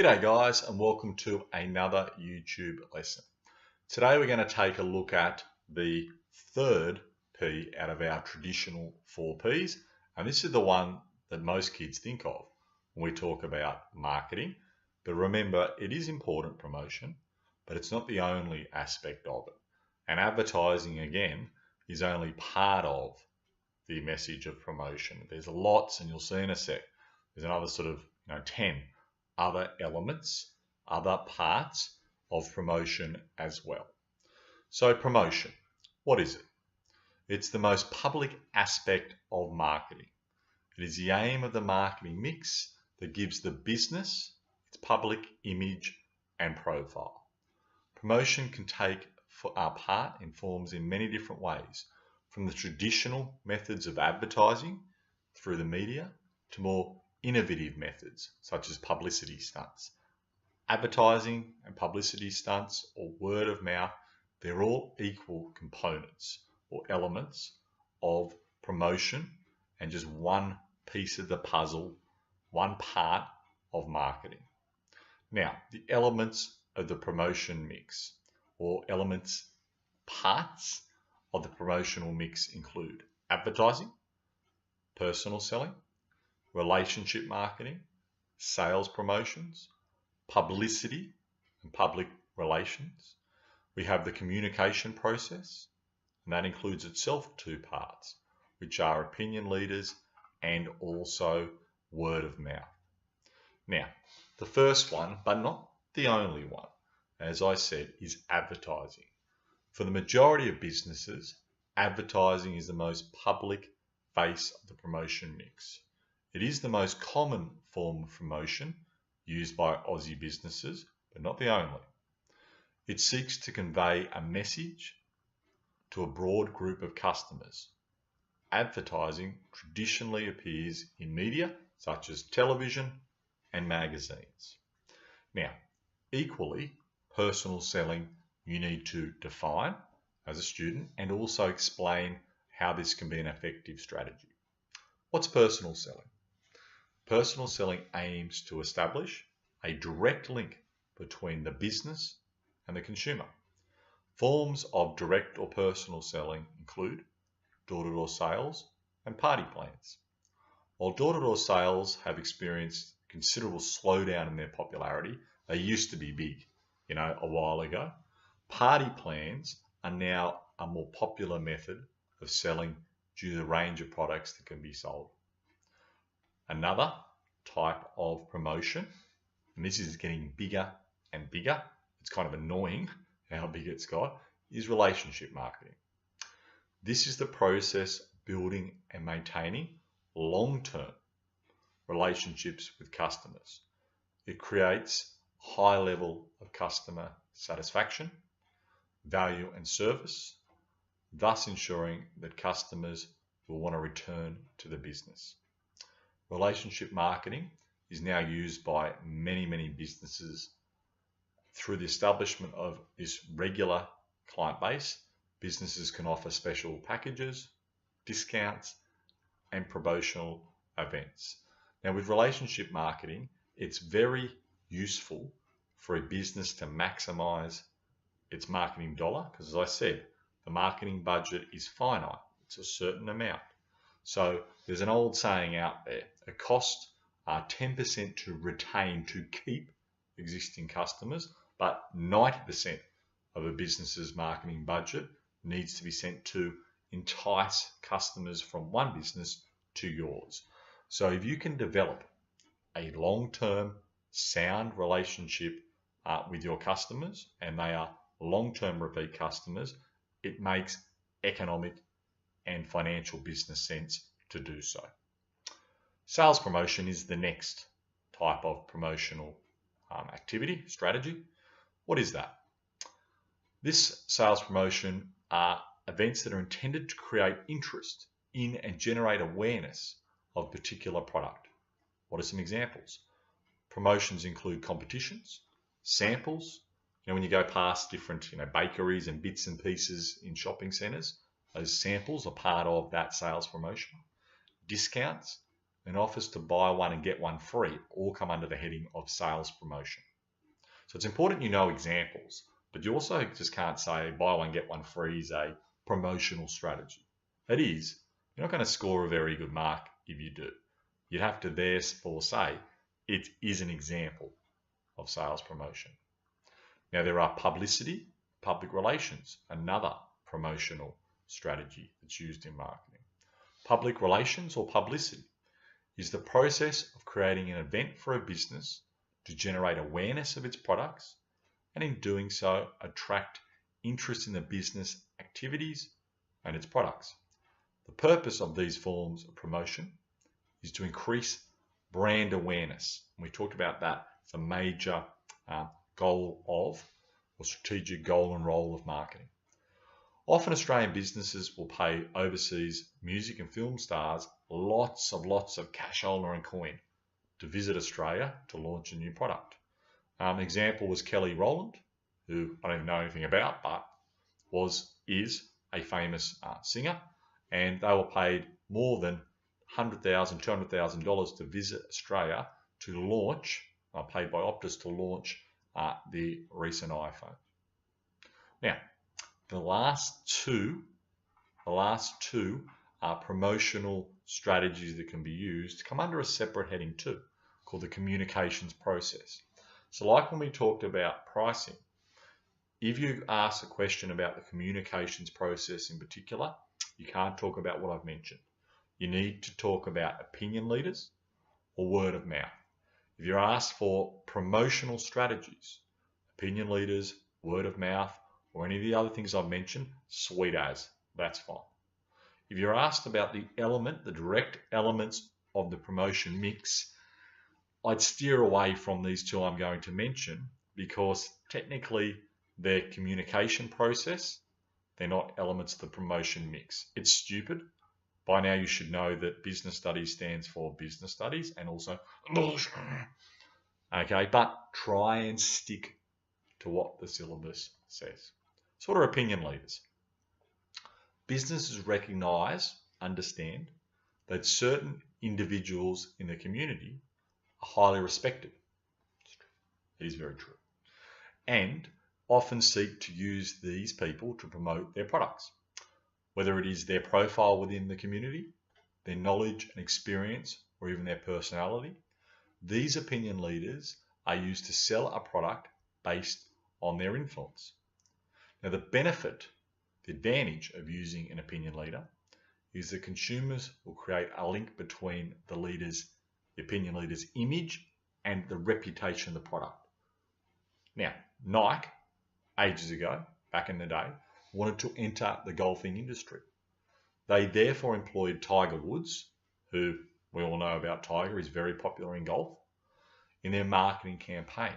G'day guys, and welcome to another YouTube lesson. Today we're going to take a look at the third P out of our traditional 4 Ps, and this is the one that most kids think of when we talk about marketing. But remember, it is important, promotion, but it's not the only aspect of it. And advertising, again, is only part of the message of promotion. There's lots, and you'll see in a sec, there's another sort of 10 other elements, other parts of promotion as well. So promotion, what is it? It's the most public aspect of marketing. It is the aim of the marketing mix that gives the business its public image and profile. Promotion can take part in forms in many different ways, from the traditional methods of advertising through the media to more innovative methods such as publicity stunts. Advertising and publicity stunts, or word of mouth, they're all equal components or elements of promotion and just one piece of the puzzle, one part of marketing. Now, the elements of the promotion mix, or parts of the promotional mix, include advertising, personal selling, relationship marketing, sales promotions, publicity and public relations. We have the communication process, and that includes itself 2 parts, which are opinion leaders and also word of mouth. Now, the first one, but not the only one, as I said, is advertising. For the majority of businesses, advertising is the most public face of the promotion mix. It is the most common form of promotion used by Aussie businesses, but not the only. It seeks to convey a message to a broad group of customers. Advertising traditionally appears in media such as television and magazines. Now, equally, personal selling you need to define as a student and also explain how this can be an effective strategy. What's personal selling? Personal selling aims to establish a direct link between the business and the consumer. Forms of direct or personal selling include door-to-door sales and party plans. While door-to-door sales have experienced considerable slowdown in their popularity, they used to be big, a while ago. Party plans are now a more popular method of selling due to the range of products that can be sold. Another type of promotion, and this is getting bigger and bigger, it's kind of annoying how big it's got, is relationship marketing. This is the process of building and maintaining long-term relationships with customers. It creates a high level of customer satisfaction, value and service, thus ensuring that customers will want to return to the business. Relationship marketing is now used by many businesses. Through the establishment of this regular client base, businesses can offer special packages, discounts, and promotional events. Now, with relationship marketing, it's very useful for a business to maximize its marketing dollar, because as I said, the marketing budget is finite. It's a certain amount. So there's an old saying out there, it costs 10% to retain, to keep existing customers, but 90% of a business's marketing budget needs to be sent to entice customers from one business to yours. So if you can develop a long-term sound relationship with your customers, and they are long-term repeat customers, it makes economic and financial business sense to do so. Sales promotion is the next type of promotional activity, strategy. What is that? This sales promotion are events that are intended to create interest in and generate awareness of a particular product. What are some examples? Promotions include competitions, samples. When you go past different bakeries and bits and pieces in shopping centres, those samples are part of that sales promotion. Discounts, and offers to buy one and get one free all come under the heading of sales promotion. So it's important you know examples, but you also just can't say buy one, get one free is a promotional strategy. It is. You're not going to score a very good mark if you do. You'd have to therefore say it is an example of sales promotion. Now there are publicity, public relations, another promotional strategy that's used in marketing. Public relations or publicity is the process of creating an event for a business to generate awareness of its products and in doing so attract interest in the business activities and its products. The purpose of these forms of promotion is to increase brand awareness. We talked about that. It's a major goal of or strategic goal and role of marketing. Often Australian businesses will pay overseas music and film stars lots of cash and coin to visit Australia to launch a new product. An example was Kelly Rowland, who I don't even know anything about, but is a famous singer, and they were paid more than $100,000, $200,000 to visit Australia to launch, paid by Optus to launch the recent iPhone. Now, the last two are promotional strategies that can be used come under a separate heading too, called the communications process. So like when we talked about pricing, if you ask a question about the communications process in particular, you can't talk about what I've mentioned. You need to talk about opinion leaders or word of mouth. If you're asked for promotional strategies, opinion leaders, word of mouth, or any of the other things I've mentioned, sweet as, that's fine. If you're asked about the direct elements of the promotion mix, I'd steer away from these two I'm going to mention because technically they're communication process, they're not elements of the promotion mix. It's stupid. By now you should know that business studies stands for business studies and also okay, but try and stick to what the syllabus says. So what are opinion leaders? Businesses recognize, understand that certain individuals in the community are highly respected. It is very true. And often seek to use these people to promote their products, whether it is their profile within the community, their knowledge and experience, or even their personality. These opinion leaders are used to sell a product based on their influence. Now the advantage of using an opinion leader is that consumers will create a link between the opinion leader's image and the reputation of the product. Now, Nike, ages ago, back in the day, wanted to enter the golfing industry. They therefore employed Tiger Woods, who we all know about Tiger, is very popular in golf, in their marketing campaign.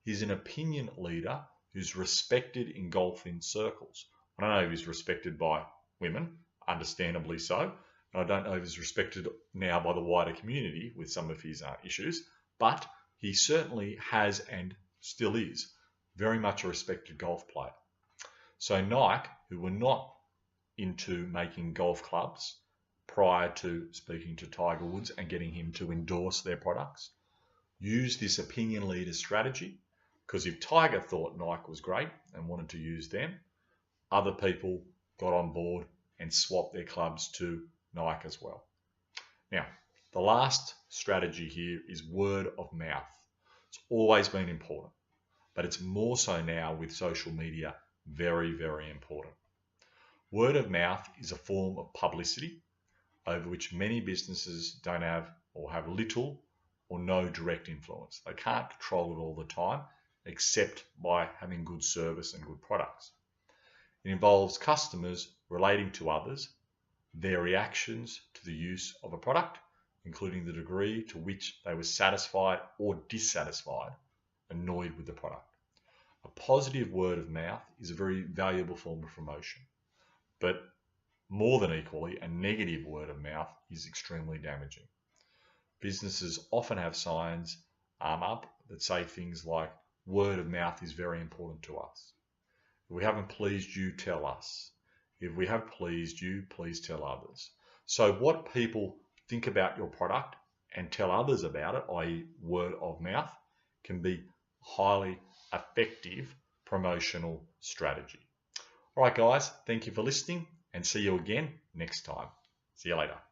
He's an opinion leader who's respected in golfing circles. I don't know if he's respected by women, understandably so, and I don't know if he's respected now by the wider community with some of his issues, but he certainly has and still is very much a respected golf player. So Nike, who were not into making golf clubs prior to speaking to Tiger Woods and getting him to endorse their products, used this opinion leader strategy because if Tiger thought Nike was great and wanted to use them, other people got on board and swapped their clubs to Nike as well. Now, the last strategy here is word of mouth. It's always been important, but it's more so now with social media, very, very important. Word of mouth is a form of publicity over which many businesses don't have or have little or no direct influence. They can't control it all the time except by having good service and good products. It involves customers relating to others, their reactions to the use of a product, including the degree to which they were satisfied or dissatisfied, annoyed with the product. A positive word of mouth is a very valuable form of promotion, but more than equally, a negative word of mouth is extremely damaging. Businesses often have signs up that say things like, word of mouth is very important to us. If we haven't pleased you, tell us. If we have pleased you, please tell others. So what people think about your product and tell others about it, i.e. word of mouth, can be highly effective promotional strategy. All right, guys, thank you for listening and see you again next time. See you later.